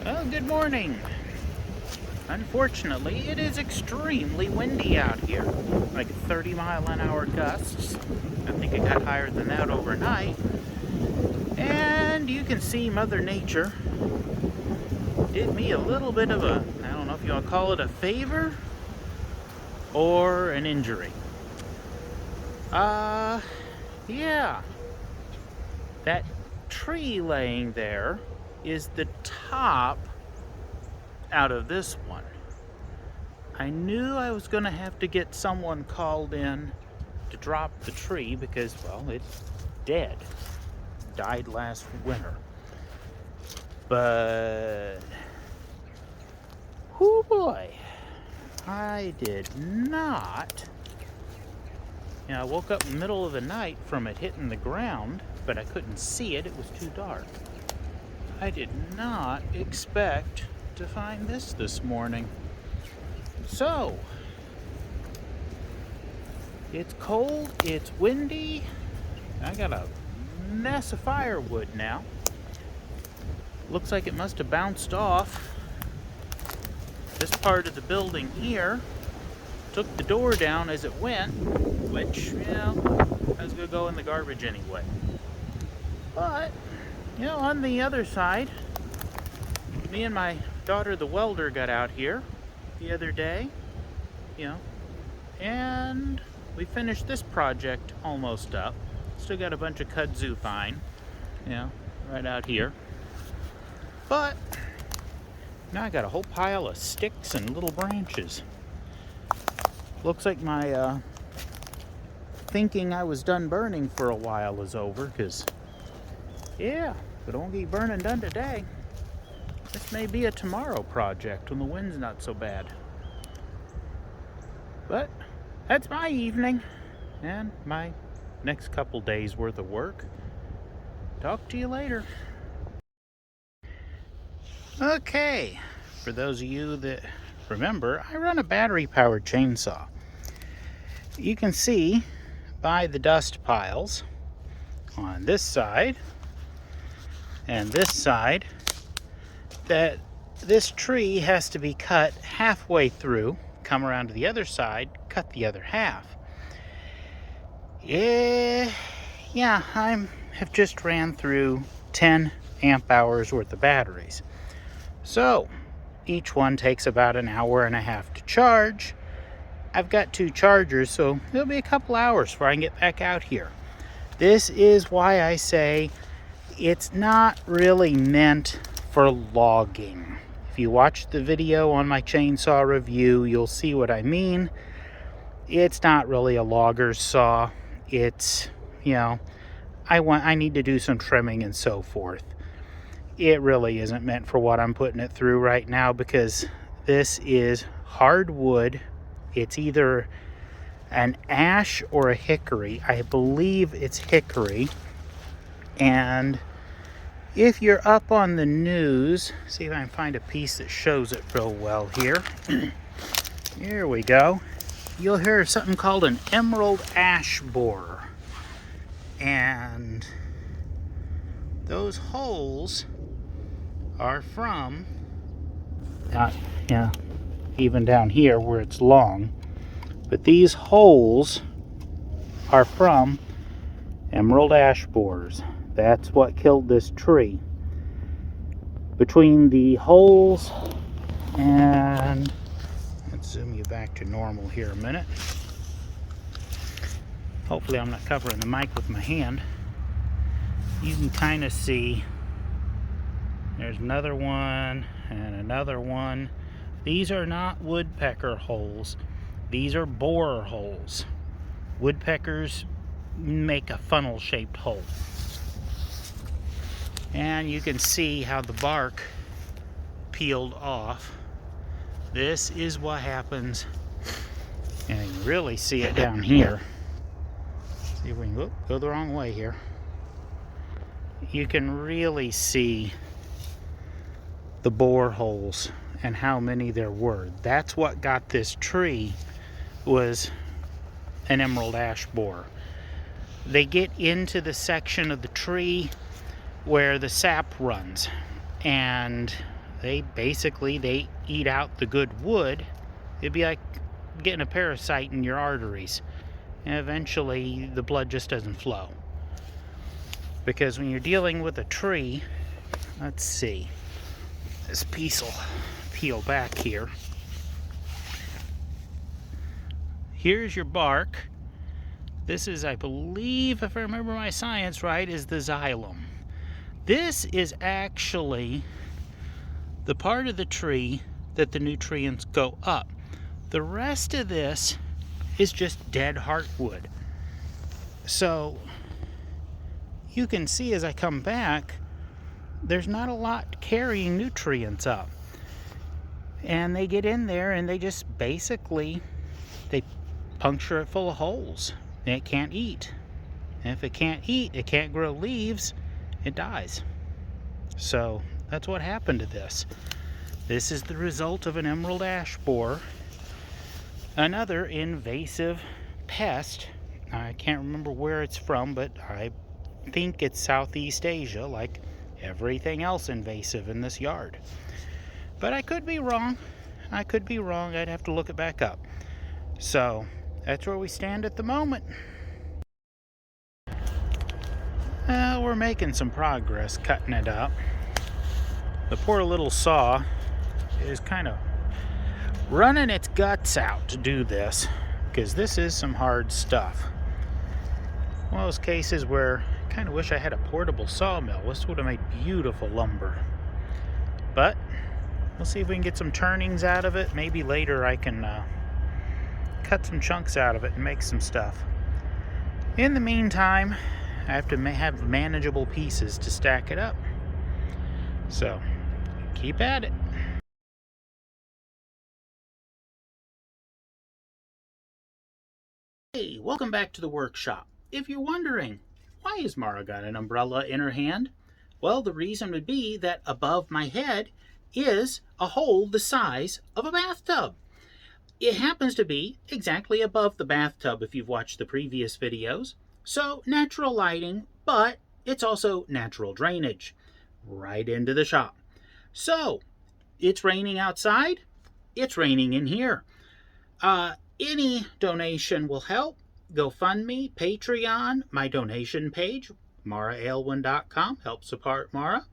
Well, good morning. Unfortunately, it is extremely windy out here, like 30-mile-an-hour gusts. I think it got higher than that overnight. And you can see Mother Nature did me a little bit of a, I don't know if you want to call it a favor or an injury. Yeah. That tree laying there is the top out of this one. I knew I was going to have to get someone called in to drop the tree because, well, it's dead. Died last winter. But, whoo boy, I did not. I woke up in the middle of the night from it hitting the ground, but I couldn't see it. It was too dark. I did not expect to find this morning. So, it's cold, it's windy. I got a mess of firewood now. Looks like it must have bounced off this part of the building here. Took the door down as it went, which, I was gonna go in the garbage anyway. But, on the other side, me and my daughter, the welder, got out here the other day, and we finished this project almost up. Still got a bunch of kudzu pine, right out here. But now I got a whole pile of sticks and little branches. Looks like my thinking I was done burning for a while is over, because, if it don't get burning done today, this may be a tomorrow project when the wind's not so bad. But that's my evening and my next couple days worth of work. Talk to you later. Okay, for those of you that remember, I run a battery-powered chainsaw. You can see by the dust piles on this side and this side that this tree has to be cut halfway through, come around to the other side, cut the other half. I have just ran through 10 amp hours worth of batteries. So each one takes about an hour and a half to charge. I've got 2 chargers, so it'll be a couple hours before I can get back out here. This is why I say it's not really meant for logging. If you watch the video on my chainsaw review, you'll see what I mean. It's not really a logger's saw. It's, I need to do some trimming and so forth. It really isn't meant for what I'm putting it through right now, because this is hardwood. It's either an ash or a hickory. I believe it's hickory. And if you're up on the news, see if I can find a piece that shows it real well here. Here we go. You'll hear of something called an emerald ash borer. And those holes are from, even down here where it's long, but these holes are from emerald ash borers. That's what killed this tree. Between the holes and, let's zoom you back to normal here a minute. Hopefully I'm not covering the mic with my hand. You can kind of see there's another one and another one. These are not woodpecker holes. These are borer holes. Woodpeckers make a funnel-shaped hole. And you can see how the bark peeled off. This is what happens. And you can really see it down here. See if we can go the wrong way here. You can really see the bore holes and how many there were. That's what got this tree, was an emerald ash borer. They get into the section of the tree where the sap runs, and they eat out the good wood. It'd be like getting a parasite in your arteries. And eventually the blood just doesn't flow. Because when you're dealing with a tree, let's see, this piece will peel back here. Here's your bark. This is, I believe, if I remember my science right, is the xylem. This is actually the part of the tree that the nutrients go up. The rest of this is just dead heartwood. So you can see as I come back, there's not a lot carrying nutrients up. And they get in there and they just basically, they puncture it full of holes. And it can't eat. And if it can't eat, it can't grow leaves, it dies. So that's what happened to this. This is the result of an emerald ash borer, another invasive pest. I can't remember where it's from, but I think it's Southeast Asia, like everything else invasive in this yard. But I could be wrong. I'd have to look it back up. So that's where we stand at the moment. We're making some progress cutting it up. The poor little saw is kind of running its guts out to do this, because this is some hard stuff. One of those cases where I kind of wish I had a portable sawmill. This would have made beautiful lumber. But we'll see if we can get some turnings out of it. Maybe later I can cut some chunks out of it and make some stuff. In the meantime, I have to have manageable pieces to stack it up. So keep at it. Hey, welcome back to the workshop. If you're wondering, why has Mara got an umbrella in her hand? Well, the reason would be that above my head is a hole the size of a bathtub. It happens to be exactly above the bathtub if you've watched the previous videos. So natural lighting, but it's also natural drainage right into the shop. So it's raining outside, it's raining in here. Any donation will help. GoFundMe, Patreon, my donation page, MaraAlwyn.com, help support Mara.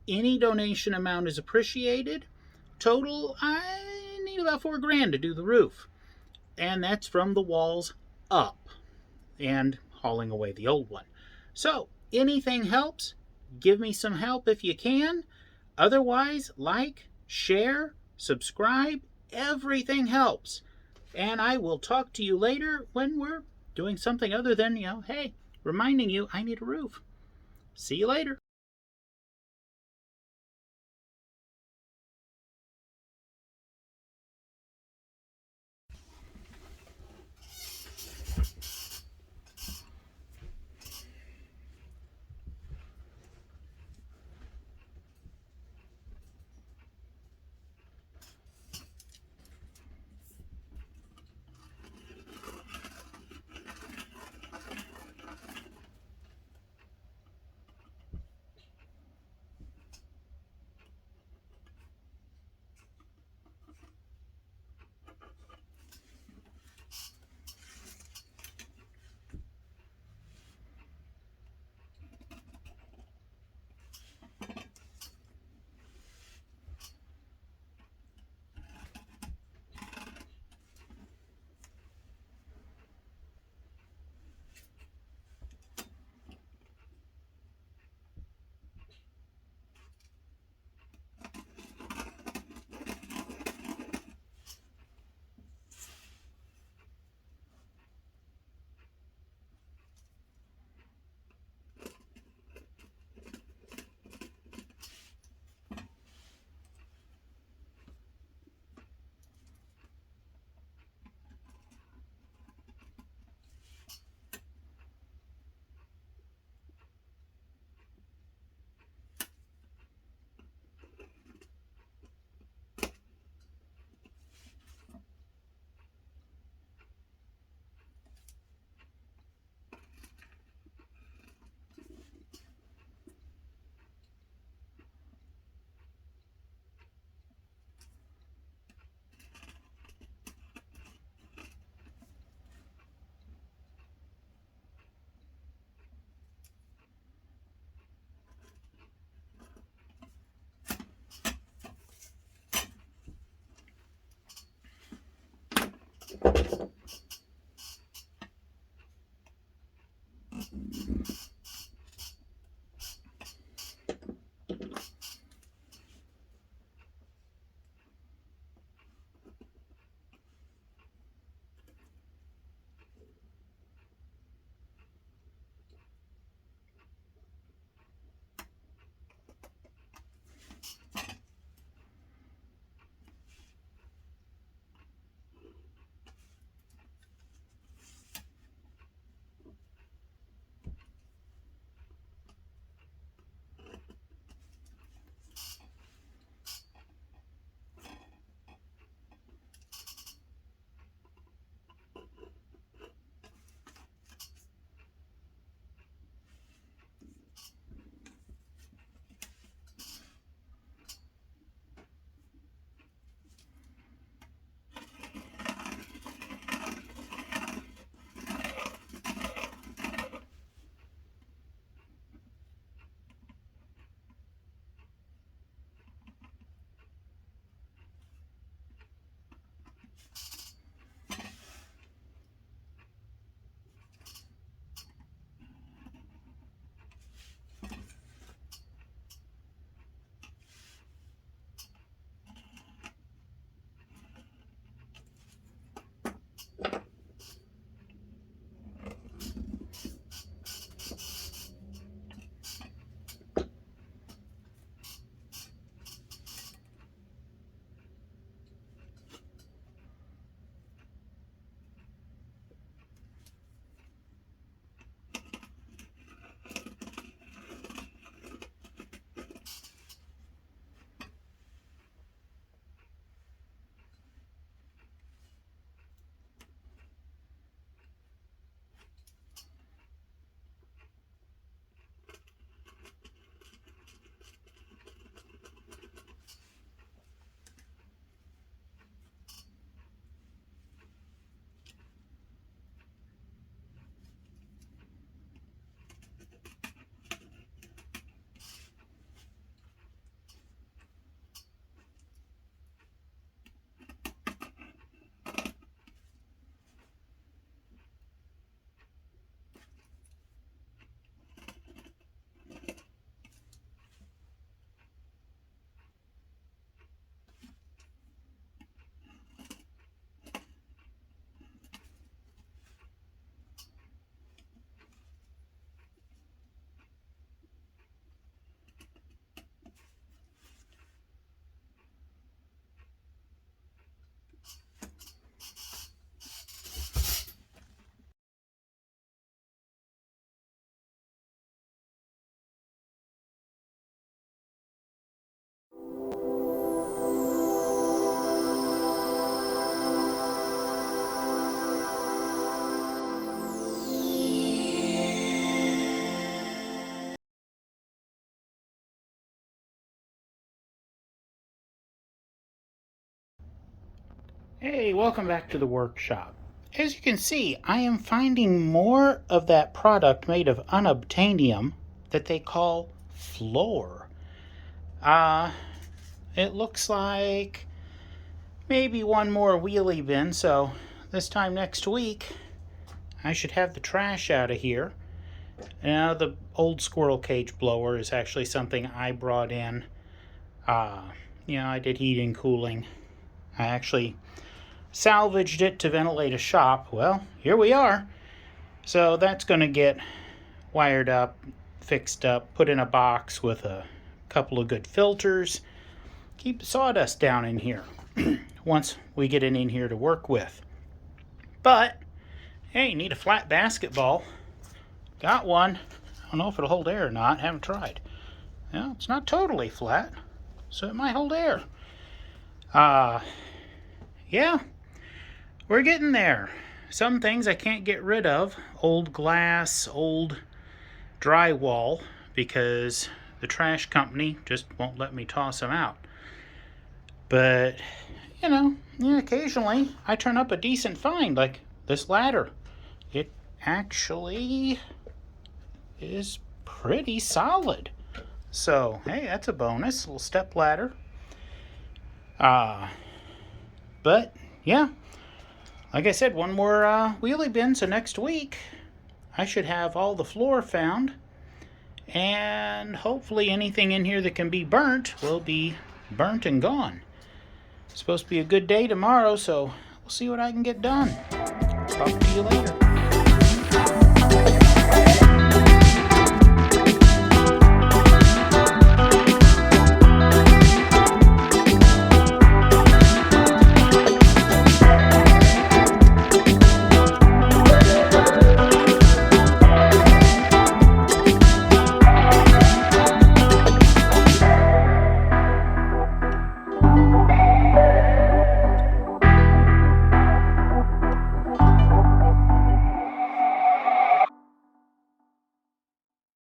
Any donation amount is appreciated. Total, I need about $4,000 to do the roof. And that's from the walls up and hauling away the old one. So anything helps. Give me some help if you can. Otherwise, like, share, subscribe. Everything helps. And I will talk to you later when we're doing something other than, hey, reminding you I need a roof. See you later. Hey, welcome back to the workshop. As you can see, I am finding more of that product made of unobtainium that they call floor. It looks like maybe one more wheelie bin, so this time next week I should have the trash out of here. Now the old squirrel cage blower is actually something I brought in. I did heating, cooling. I actually salvaged it to ventilate a shop. Well, here we are. So that's going to get wired up, fixed up, put in a box with a couple of good filters. Keep the sawdust down in here once we get it in here to work with. But, hey, need a flat basketball. Got one. I don't know if it'll hold air or not. Haven't tried. Well, it's not totally flat, so it might hold air. Yeah, we're getting there. Some things I can't get rid of. Old glass, old drywall, because the trash company just won't let me toss them out. But, occasionally I turn up a decent find, like this ladder. It actually is pretty solid. So, hey, that's a bonus. A little step ladder. But, yeah. Like I said, one more wheelie bin, so next week I should have all the floor found. And hopefully anything in here that can be burnt will be burnt and gone. It's supposed to be a good day tomorrow, so we'll see what I can get done. Talk to you later.